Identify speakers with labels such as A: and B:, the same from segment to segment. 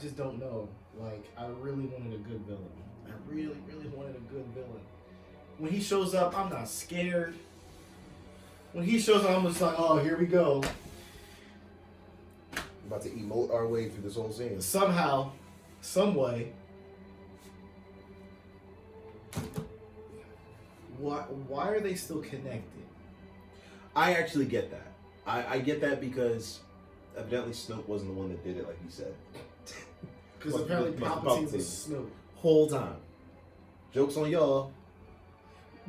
A: just don't know. Like, I really wanted a good villain. I really, really wanted a good villain. When he shows up, I'm not scared. When he shows up, I'm just like, oh, here we go.
B: About to emote our way through this whole scene.
A: Somehow, some way. Why are they still connected?
B: I actually get that. I get that because evidently Snoke wasn't the one that did it, like you said.
A: Because apparently Palpatine was Snoke.
B: Whole time. Joke's on y'all.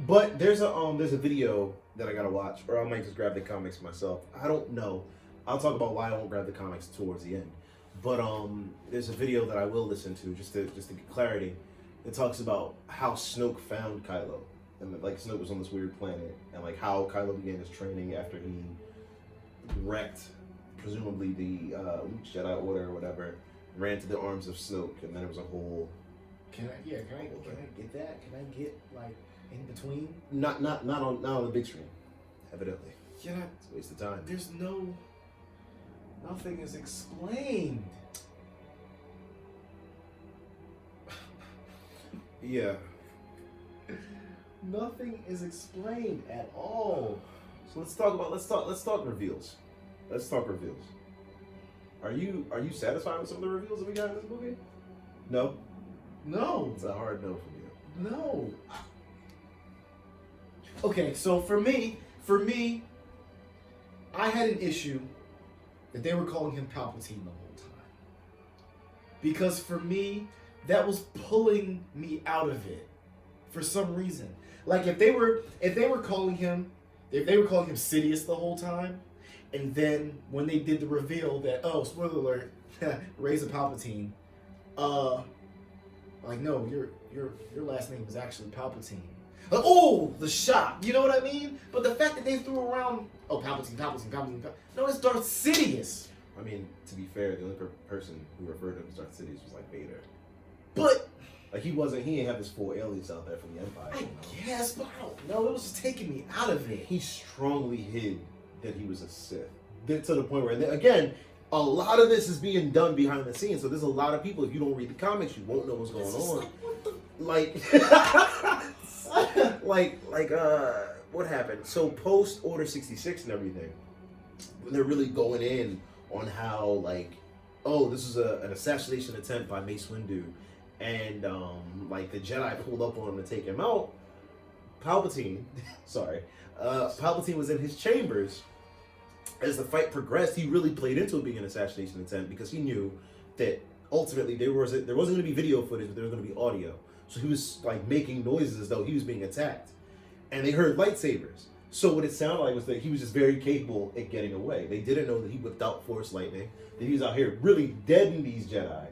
B: But there's a video that I gotta watch, or I might just grab the comics myself. I don't know. I'll talk about why I won't grab the comics towards the end. But there's a video that I will listen to just to get clarity. It talks about how Snoke found Kylo, and like Snoke was on this weird planet, and like how Kylo began his training after he wrecked, presumably the Jedi Order or whatever, ran to the arms of Snoke, and then it was a whole.
A: Can I get that? Can I get like in between?
B: Not on the big screen, evidently.
A: Yeah,
B: It's a waste of time.
A: there's nothing is explained.
B: Yeah.
A: Nothing is explained at all.
B: So let's talk reveals. Let's talk reveals. Are you satisfied with some of the reveals that we got in this movie? No.
A: No.
B: It's a hard no from you.
A: No. Okay, so for me, I had an issue that they were calling him Palpatine the whole time. Because for me, that was pulling me out of it for some reason. Like if they were calling him Sidious the whole time, and then when they did the reveal that, oh, spoiler alert, Rey's a Palpatine, like no, your last name is actually Palpatine. Like, oh, the shock, you know what I mean? But the fact that they threw around, oh, Palpatine, no, it's Darth Sidious.
B: I mean, to be fair, the only person who referred to him as Darth Sidious was like Vader.
A: But
B: like he didn't have his full alias out there from the Empire.
A: I guess, but I don't know. It was just taking me out of it.
B: He strongly hid that he was a Sith. To the point where, again, a lot of this is being done behind the scenes. So there's a lot of people, if you don't read the comics, you won't know what's going on. What happened? So post Order 66 and everything, they're really going in on how, like, oh, this is an assassination attempt by Mace Windu. And, the Jedi pulled up on him to take him out. Palpatine was in his chambers. As the fight progressed, he really played into it being an assassination attempt because he knew that ultimately there wasn't going to be video footage, but there was going to be audio. So he was, like, making noises as though he was being attacked. And they heard lightsabers. So what it sounded like was that he was just very capable at getting away. They didn't know that he whipped out Force lightning, that he was out here really deading these Jedi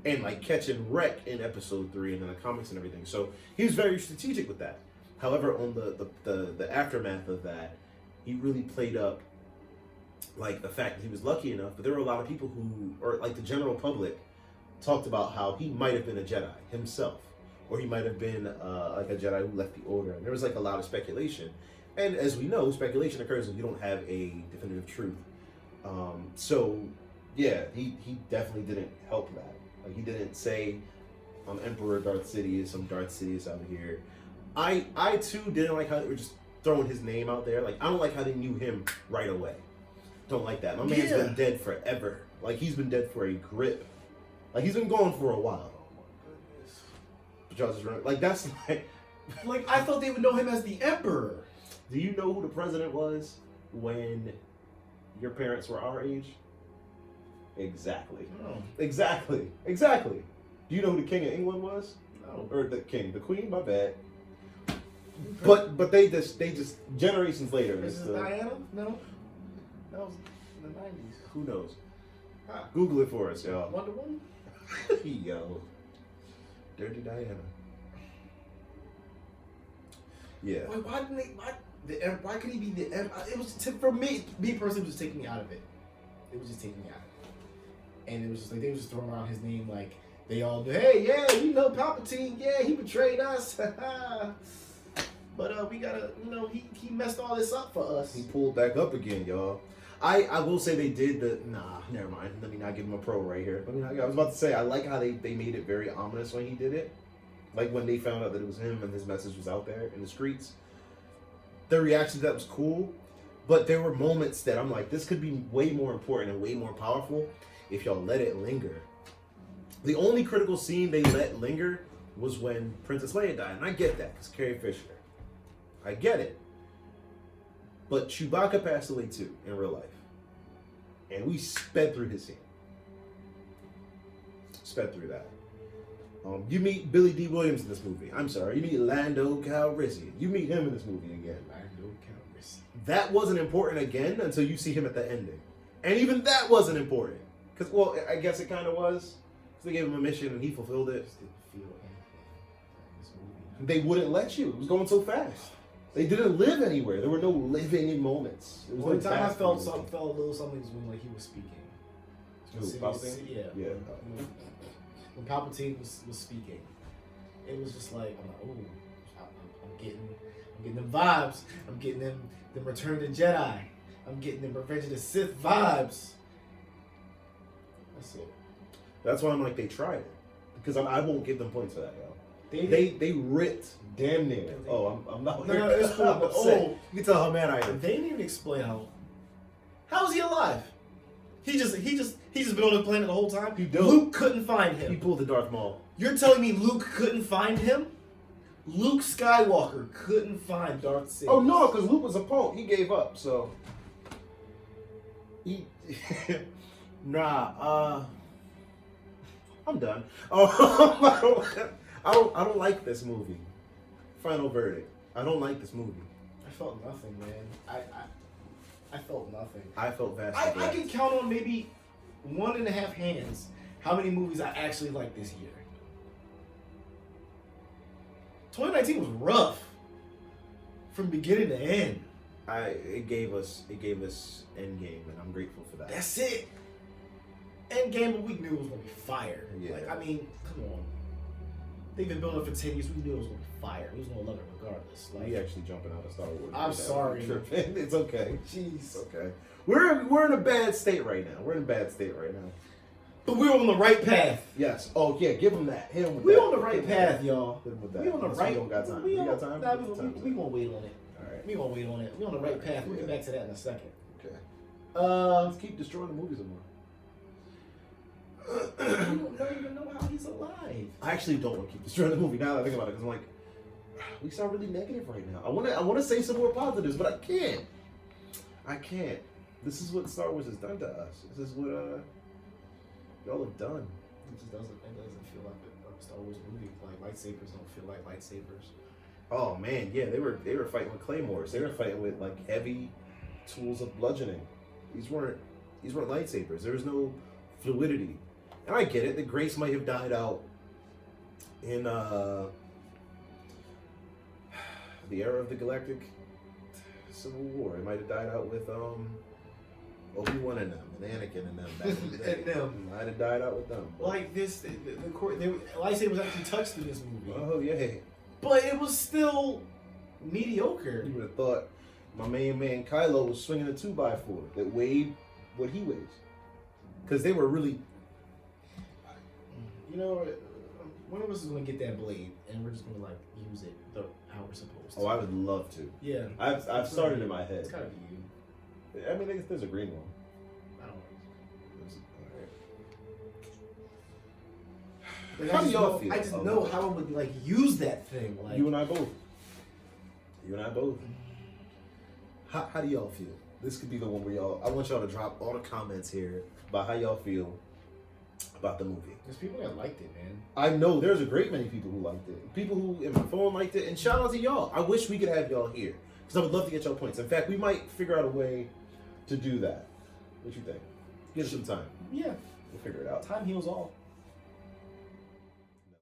B: and like catching wreck in episode 3 and then the comics and everything. So he was very strategic with that. However, on the aftermath of that, he really played up like the fact that he was lucky enough, but there were a lot of people who, or like the general public, talked about how he might have been a Jedi himself, or he might have been like a Jedi who left the Order. And there was like a lot of speculation. And as we know, speculation occurs when you don't have a definitive truth. So yeah, he definitely didn't help that. Like he didn't say, I'm Emperor Darth Sidious, some Darth Sidious out here. I too didn't like how they were just throwing his name out there. Like I don't like how they knew him right away. Don't like that. My man's been dead forever. Like he's been dead for a grip. Like he's been gone for a while.
A: Oh my goodness.
B: But y'all just run like that's
A: like I thought they would know him as the Emperor.
B: Do you know who the president was when your parents were our age? Exactly.
A: Oh.
B: Exactly. Do you know who the King of England was?
A: No.
B: Or the Queen, my bad. But they just generations later.
A: This is Diana? No. That was in the 90s.
B: Who knows? Google it for us, y'all.
A: Wonder Woman?
B: Yo. Dirty Diana. Yeah.
A: Why could he be the Emperor? It was for me personally, it was just taking me out of it. It was just taking me out of it. And it was just like they were just throwing around his name like they all do. Hey, yeah, you know Palpatine, yeah, he betrayed us. But we gotta, he messed all this up for us.
B: He pulled back up again, y'all. I will say they did the never mind. Let me not give him a pro right here. I was about to say I like how they made it very ominous when he did it. Like when they found out that it was him and his message was out there in the streets. The reaction to that was cool, but there were moments that I'm like, this could be way more important and way more powerful if y'all let it linger. The only critical scene they let linger was when Princess Leia died, and I get that because Carrie Fisher. I get it. But Chewbacca passed away too in real life. And we sped through his scene. Sped through that. You meet Billy D. Williams in this movie. I'm sorry. You meet Lando Calrissian. You meet him in this movie again.
A: Lando Calrissian.
B: That wasn't important again until you see him at the ending. And even that wasn't important. Because, well, I guess it kind of was. Because they gave him a mission and he fulfilled it.
A: Just didn't feel anything in this movie.
B: They wouldn't let you. It was going so fast. They didn't live anywhere. There were no living in moments.
A: The only time I felt a little something was when like he was speaking.
B: Who, Palpatine?
A: Yeah. When Palpatine was speaking, it was just like, I'm getting them vibes. I'm getting them Return of the Jedi. I'm getting them Revenge of the Sith vibes. That's it.
B: That's why I'm like, they tried it. Because I won't give them points for that, yo. They ripped damn near. I'm not.
A: No, it's cool.
B: I'm upset. You can tell how mad I am.
A: They didn't even explain how is he alive? He just been on the planet the whole time. Luke couldn't find him.
B: He pulled the Darth Maul.
A: You're telling me Luke couldn't find him? Luke Skywalker couldn't find Darth Sidious.
B: Oh no, because Luke was a punk. He gave up. So he I'm done. I don't like this movie. Final verdict. I don't like this movie.
A: I felt nothing, man. I felt nothing.
B: I felt vastly.
A: I can count on maybe 1.5 hands how many movies I actually liked this year. 2019 was rough from beginning to end.
B: It gave us Endgame, and I'm grateful for that.
A: That's it. Endgame, but we knew it was gonna be fire.
B: Yeah.
A: Like, I mean, come on. They've been building it for 10 years. We knew it was gonna be fire. We was gonna love it regardless. Like,
B: We actually jumping out of Star Wars.
A: I'm sorry.
B: It's okay.
A: Jeez.
B: It's okay. We're in a bad state right now.
A: But we're on the right path.
B: Yes. Oh yeah. Give him that. Hit him with
A: We're
B: that.
A: on the right path, y'all.
B: Hit him with that.
A: We on the
B: Unless
A: right.
B: We don't got time.
A: We
B: You
A: on-
B: got time?
A: Nah,
B: Time.
A: we gonna wait on it.
B: All right.
A: We gonna wait on it. We on the right path. We'll
B: Yeah.
A: get back to that in a second.
B: Okay.
A: Uh,
B: Let's keep destroying the movies some more.
A: we don't even know how he's alive.
B: I actually don't want to keep destroying the movie now that I think about it, because I'm like, we sound really negative right now. I want to say some more positives, but I can't. This is what Star Wars has done to us. This is what y'all have done.
A: It just doesn't feel like a Star Wars movie. Like lightsabers don't feel like lightsabers.
B: Oh man, yeah, they were fighting with claymores. They were fighting with like heavy tools of bludgeoning. These weren't lightsabers. There was no fluidity. And I get it. The grace might have died out in the era of the Galactic Civil War. It might have died out with Obi-Wan and them, and Anakin and them back in the day.
A: And them.
B: It might have died out with them.
A: Like this, the lightsabers actually touched in this movie.
B: Oh yeah.
A: But it was still mediocre.
B: You would have thought my main man Kylo was swinging a 2x4 that weighed what he weighs. Because they were really...
A: You know, one of us is going to get that blade, and we're just going to, like, use it how we're supposed to.
B: Oh, I would love to.
A: Yeah.
B: I've started in my head.
A: It's got to be you.
B: I mean, there's a green one.
A: I don't know.
B: Alright. How do y'all feel?
A: I just know how I would, like, use that thing. Like,
B: You and I both. How do y'all feel? This could be the one where I want y'all to drop all the comments here about how y'all feel about the movie.
A: There's people that liked it, man.
B: I know there's a great many people who liked it. People who in my phone liked it, and shout out to y'all. I wish we could have y'all here, because I would love to get y'all points. In fact, we might figure out a way to do that. What you think? Give us some time.
A: Yeah.
B: We'll figure it out.
A: Time heals all.